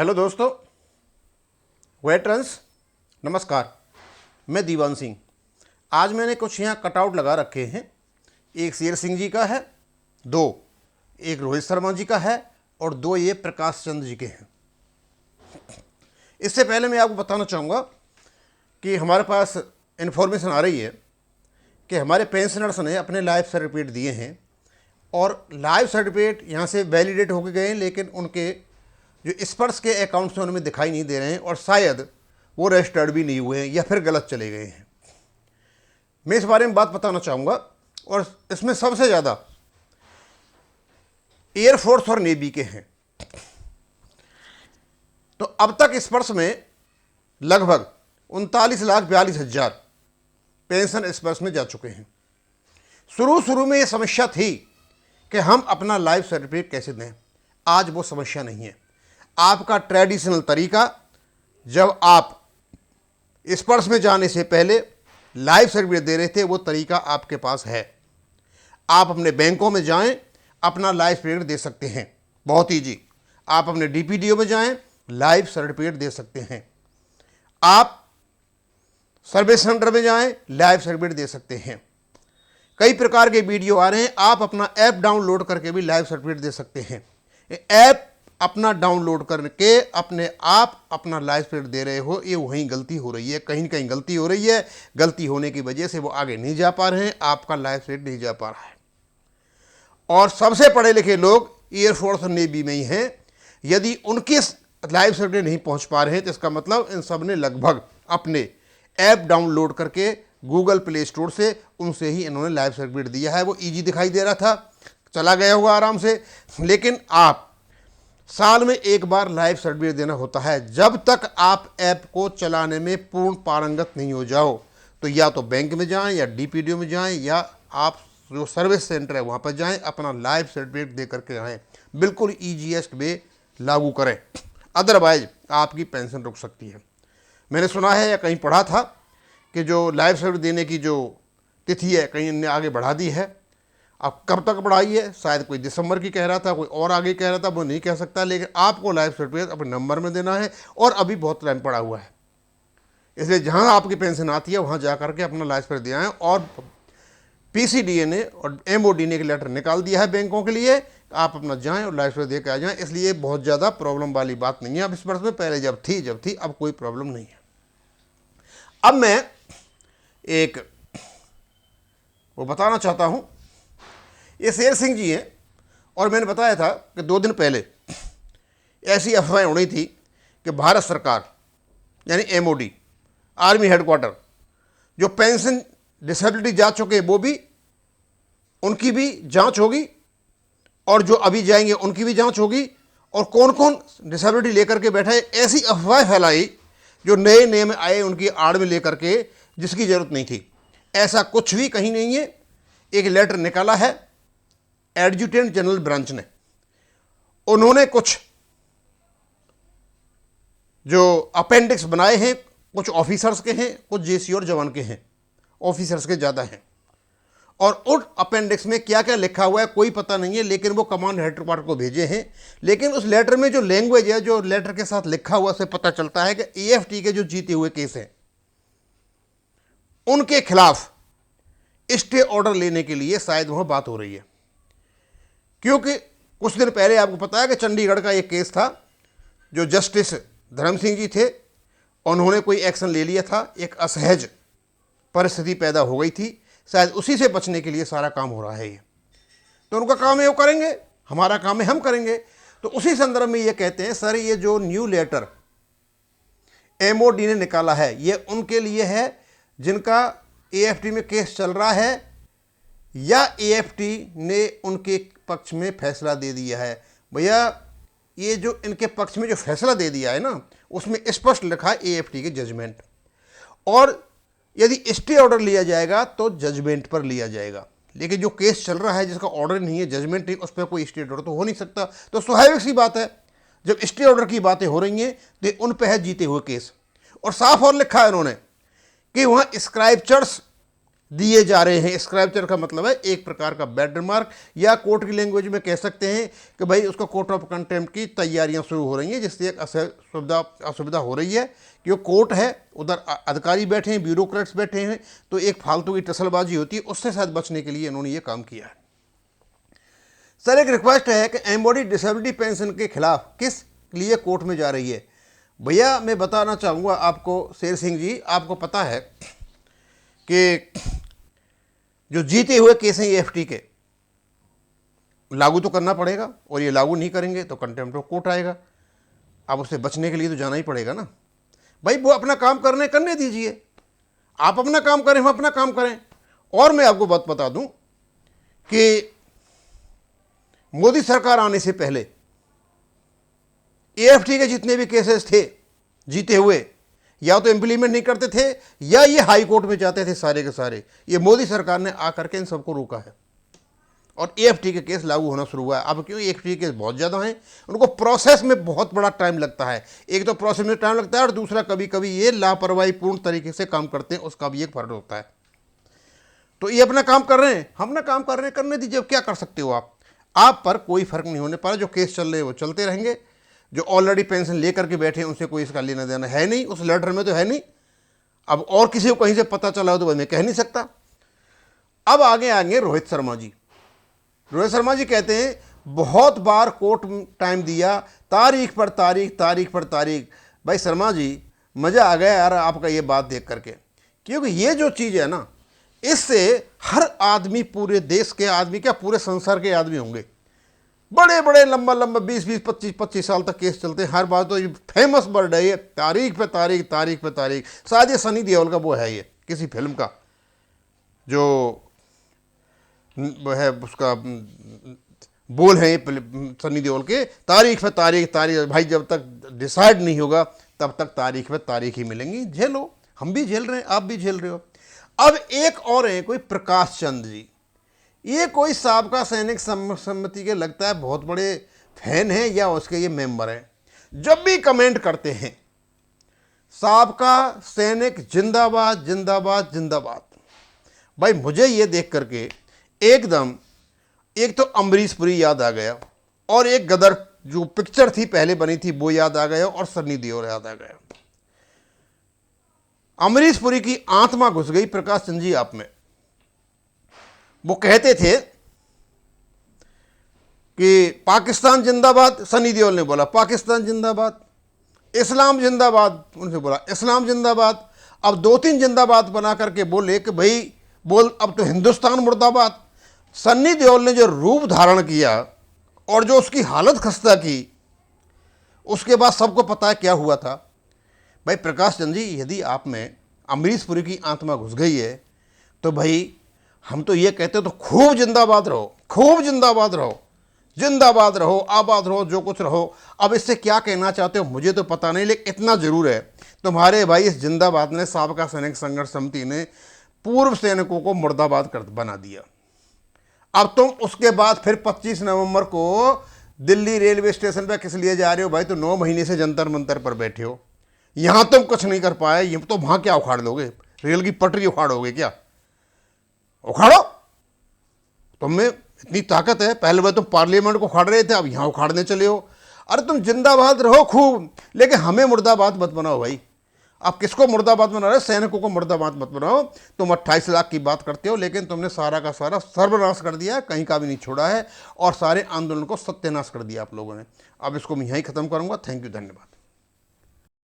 Hello दोस्तों, veterans नमस्कार। मैं दीवान सिंह। आज मैंने कुछ यहाँ कटआउट लगा रखे हैं। एक शेर सिंह जी का है, एक रोहित शर्मा जी का है और दो ये प्रकाश चंद्र जी के हैं। इससे पहले मैं आपको बताना चाहूँगा कि हमारे पास इन्फॉर्मेशन आ रही है कि हमारे पेंशनर्स ने अपने लाइफ सर्टिफिकेट दिए हैं और लाइफ सर्टिफिकेट यहाँ से वैलिडेट होके गए हैं, लेकिन उनके जो स्पर्श के अकाउंट्स हैं उनमें दिखाई नहीं दे रहे हैं और शायद वो रजिस्टर्ड भी नहीं हुए हैं या फिर गलत चले गए हैं। मैं इस बारे में बात बताना चाहूँगा। और इसमें सबसे ज़्यादा एयरफोर्स और नेवी के हैं। तो अब तक स्पर्श में लगभग 39,42,000 पेंशन स्पर्श में जा चुके हैं। शुरू में ये समस्या थी कि हम अपना लाइफ सर्टिफिकेट कैसे दें। आज वो समस्या नहीं है। आपका ट्रेडिशनल तरीका, जब आप स्पर्श में जाने से पहले लाइफ सर्टिफिकेट दे रहे थे, वो तरीका आपके पास है। आप अपने बैंकों में जाएं, अपना लाइफ सर्टिफिकेट दे सकते हैं, बहुत ईजी। आप अपने डीपीडीओ में जाएं, लाइफ सर्टिफिकेट दे सकते हैं। आप सर्विस सेंटर में जाएं, लाइफ सर्टिफिकेट दे सकते हैं। कई प्रकार के वीडियो आ रहे हैं। आप अपना ऐप डाउनलोड करके भी लाइफ सर्टिफिकेट दे सकते हैं। ऐप अपना डाउनलोड करके अपने आप अपना लाइफ सर्टिफिकेट दे रहे हो, ये वहीं गलती हो रही है। कहीं न कहीं गलती हो रही है। गलती होने की वजह से वो आगे नहीं जा पा रहे हैं, आपका लाइफ सर्टिफिकेट नहीं जा पा रहा है। और सबसे पढ़े लिखे लोग एयरफोर्स और नेवी में ही हैं। यदि उनके लाइफ सर्टिफिकेट नहीं पहुंच पा रहे हैं तो इसका मतलब इन सब ने लगभग अपने ऐप डाउनलोड करके गूगल प्ले स्टोर से उनसे ही इन्होंने लाइफ सर्टिफिकेट दिया है। वो ईजी दिखाई दे रहा था, चला गया होगा आराम से। लेकिन आप साल में एक बार लाइफ सर्टिफिकेट देना होता है। जब तक आप ऐप को चलाने में पूर्ण पारंगत नहीं हो जाओ, तो या तो बैंक में जाएं या डीपीडीओ में जाएं या आप जो सर्विस सेंटर है वहाँ पर जाएं, अपना लाइफ सर्टिफिकेट दे करके आएँ। बिल्कुल ईजीएस्ट वे लागू करें, अदरवाइज आपकी पेंशन रुक सकती है। मैंने सुना है या कहीं पढ़ा था कि जो लाइफ सर्टिफिकेट देने की जो तिथि है, कहीं इनने आगे बढ़ा दी है। अब कब तक बढ़ाई है, शायद कोई दिसंबर की कह रहा था, कोई और आगे कह रहा था, वो नहीं कह सकता। लेकिन आपको लाइफ सर्टिफिकेट अपने नंबर में देना है और अभी बहुत टाइम पड़ा हुआ है। इसलिए जहां आपकी पेंशन आती है वहां जा करके अपना लाइफ सर्टिफिकेट दिया है। और पीसीडीए ने और एमओडी ने एक लेटर निकाल दिया है बैंकों के लिए, आप अपना जाएं और लाइफ सर्टिफिकेट दे के आ जाएं। इसलिए बहुत ज़्यादा प्रॉब्लम वाली बात नहीं है अब इस वर्ष में। पहले जब थी अब कोई प्रॉब्लम नहीं है। अब मैं एक वो बताना चाहता हूं। ये शेर सिंह जी हैं और मैंने बताया था कि 2 दिन पहले ऐसी अफवाहें उड़ी थी कि भारत सरकार यानी एमओडी, आर्मी हेडक्वार्टर, जो पेंशन डिसेबिलिटी जा चुके हैं वो भी, उनकी भी जांच होगी और जो अभी जाएंगे उनकी भी जांच होगी। और कौन कौन डिसेबिलिटी लेकर के बैठा है, ऐसी अफवाह फैलाई जो नए नेम आए उनकी आड़ में लेकर के, जिसकी ज़रूरत नहीं थी। ऐसा कुछ भी कहीं नहीं है। एक लेटर निकाला है एडजुटेंट जनरल ब्रांच ने। उन्होंने कुछ जो अपेंडिक्स बनाए हैं, कुछ ऑफिसर्स के हैं, कुछ जेसी और जवान के हैं। ऑफिसर्स के ज़्यादा हैं। और उन अपेंडिक्स में क्या क्या लिखा हुआ है कोई पता नहीं है, लेकिन वो कमांड हेडक्वार्टर को भेजे हैं। लेकिन उस लेटर में जो लैंग्वेज है, जो लेटर के साथ लिखा हुआ, से पता चलता है कि ईएफटी के जो जीते हुए केस हैं उनके खिलाफ स्टे ऑर्डर लेने के लिए शायद वहां बात हो रही है। क्योंकि कुछ दिन पहले आपको पता है कि चंडीगढ़ का एक केस था, जो जस्टिस धर्म सिंह जी थे, उन्होंने कोई एक्शन ले लिया था। एक असहज परिस्थिति पैदा हो गई थी, शायद उसी से बचने के लिए सारा काम हो रहा है ये। तो उनका काम है वो करेंगे, हमारा काम है हम करेंगे। तो उसी संदर्भ में ये कहते हैं, सर ये जो न्यू लेटर एमओडी ने निकाला है, ये उनके लिए है जिनका एएफटी में केस चल रहा है, या एएफटी ने उनके पक्ष में फैसला दे दिया है। भैया ये जो इनके पक्ष में जो फैसला दे दिया है ना, उसमें स्पष्ट लिखा है एएफटी के जजमेंट। और यदि स्टे ऑर्डर लिया जाएगा तो जजमेंट पर लिया जाएगा। लेकिन जो केस चल रहा है जिसका ऑर्डर नहीं है, जजमेंट नहीं, उस पर कोई स्टे ऑर्डर तो हो नहीं सकता। तो स्वाभाविक सी बात है, जब स्टे ऑर्डर की बातें हो रही हैं तो उन पर है जीते हुए केस। और साफ और लिखा है उन्होंने कि वहाँ स्क्राइपचर्स दिए जा रहे हैं। स्क्रैचर का मतलब है एक प्रकार का बैड रिमार्क, या कोर्ट की लैंग्वेज में कह सकते हैं कि भाई उसका कोर्ट ऑफ कंटेम्प्ट की तैयारियां शुरू हो रही हैं, जिससे एक असुविधा हो रही है कि वो कोर्ट है, उधर अधिकारी बैठे हैं, ब्यूरोक्रेट्स बैठे हैं, तो एक फालतू की टसलबाजी होती है, उससे शायद बचने के लिए इन्होंने ये काम किया है। सर एक रिक्वेस्ट है कि एम्बॉडी डिसेबिलिटी पेंशन के खिलाफ किस लिए कोर्ट में जा रही है। भैया मैं बताना चाहूँगा आपको, शेर सिंह जी, आपको पता है कि जो जीते हुए केस हैं EFT के, लागू तो करना पड़ेगा, और ये लागू नहीं करेंगे तो कंटेम्प्ट ऑफ कोर्ट आएगा। अब उससे बचने के लिए तो जाना ही पड़ेगा ना भाई। वो अपना काम करने दीजिए, आप अपना काम करें, हम अपना काम करें। और मैं आपको बात बता दूं कि मोदी सरकार आने से पहले EFT के जितने भी केसेस थे जीते हुए, या तो इम्प्लीमेंट नहीं करते थे या ये हाई कोर्ट में जाते थे सारे के सारे। ये मोदी सरकार ने आकर के इन सबको रोका है और EFT के केस लागू होना शुरू हुआ है। अब क्यों EFT के केस बहुत ज़्यादा हैं, उनको प्रोसेस में बहुत बड़ा टाइम लगता है। एक तो प्रोसेस में टाइम लगता है, और दूसरा कभी कभी ये लापरवाही पूर्ण तरीके से काम करते हैं, उसका भी एक फर्क होता है। तो ये अपना काम कर रहे हैं, हम अपना काम कर रहे हैं, करने दीजिए। अब क्या कर सकते हो आप पर कोई फर्क नहीं होने पाया। जो केस चल रहे हैं वो चलते रहेंगे। जो ऑलरेडी पेंशन लेकर के बैठे हैं उनसे कोई इसका लेना देना है नहीं, उस लेटर में तो है नहीं। अब और किसी को कहीं से पता चला हो तो भाई मैं कह नहीं सकता। अब आगे आएंगे रोहित शर्मा जी। रोहित शर्मा जी कहते हैं बहुत बार कोर्ट टाइम दिया, तारीख पर तारीख, तारीख पर तारीख। भाई शर्मा जी मज़ा आ गया यार आपका ये बात देख करके, क्योंकि ये जो चीज़ है ना, इससे हर आदमी, पूरे देश के आदमी, क्या पूरे संसार के आदमी होंगे, बड़े बड़े लंबा 20-20, 25-25 साल तक केस चलते हैं। हर बार तो ये फेमस वर्ड है ये, तारीख पे तारीख, तारीख पे तारीख। शायद ये सनी देओल का वो है, ये किसी फिल्म का जो है उसका बोल है ये सनी देओल के, तारीख पे तारीख, तारीख। भाई जब तक डिसाइड नहीं होगा तब तक तारीख पे तारीख ही मिलेंगी। झेलो, हम भी झेल रहे हैं, आप भी झेल रहे हो। अब एक और है कोई प्रकाश चंद जी, ये कोई साबका सैनिक सम्मति के लगता है बहुत बड़े फैन हैं, या उसके ये मेंबर हैं। जब भी कमेंट करते हैं साबका सैनिक जिंदाबाद जिंदाबाद जिंदाबाद। भाई मुझे ये देख करके एकदम एक तो अमरीश पुरी याद आ गया, और एक गदर जो पिक्चर थी पहले बनी थी वो याद आ गया, और सन्नी देओल याद आ गया। अमरीश पुरी की आत्मा घुस गई प्रकाश चंद जी आप में। वो कहते थे कि पाकिस्तान जिंदाबाद, सनी देओल ने बोला पाकिस्तान जिंदाबाद। इस्लाम जिंदाबाद, उनसे बोला इस्लाम जिंदाबाद। अब 2-3 जिंदाबाद बना करके बोले कि भाई बोल अब तो हिंदुस्तान मुर्दाबाद। सन्नी देओल ने जो रूप धारण किया और जो उसकी हालत खस्ता की, उसके बाद सबको पता है क्या हुआ था। भाई प्रकाश चंद जी, यदि आप में अमरीश पुरी की आत्मा घुस गई है तो भाई हम तो ये कहते तो खूब जिंदाबाद रहो, खूब जिंदाबाद रहो, जिंदाबाद रहो, आबाद रहो, जो कुछ रहो। अब इससे क्या कहना चाहते हो मुझे तो पता नहीं, लेकिन इतना जरूर है तुम्हारे भाई इस जिंदाबाद ने, साबका सैनिक संघर्ष समिति ने पूर्व सैनिकों को मुर्दाबाद कर बना दिया। अब तुम उसके बाद फिर 25 नवंबर को दिल्ली रेलवे स्टेशन पर किस लिए जा रहे हो भाई? तो 9 महीने से जंतर मंतर पर बैठे हो, यहां तुम कुछ नहीं कर पाए, ये तो वहां क्या उखाड़ लोगे? रेल की पटरी उखाड़ोगे क्या? उखाड़ो, तुम में इतनी ताकत है। पहले बार तुम पार्लियामेंट को उखाड़ रहे थे, अब यहां उखाड़ने चले हो। अरे तुम जिंदाबाद रहो खूब, लेकिन हमें मुर्दाबाद मत बनाओ भाई। आप किसको मुर्दाबाद बना रहे हो? सैनिकों को मुर्दाबाद मत बनाओ। तुम 28 लाख की बात करते हो, लेकिन तुमने सारा का सारा सर्वनाश कर दिया है, कहीं का भी नहीं छोड़ा है, और सारे आंदोलन को सत्यानाश कर दिया आप लोगों ने। अब इसको मैं यहीं खत्म करूंगा। थैंक यू, धन्यवाद।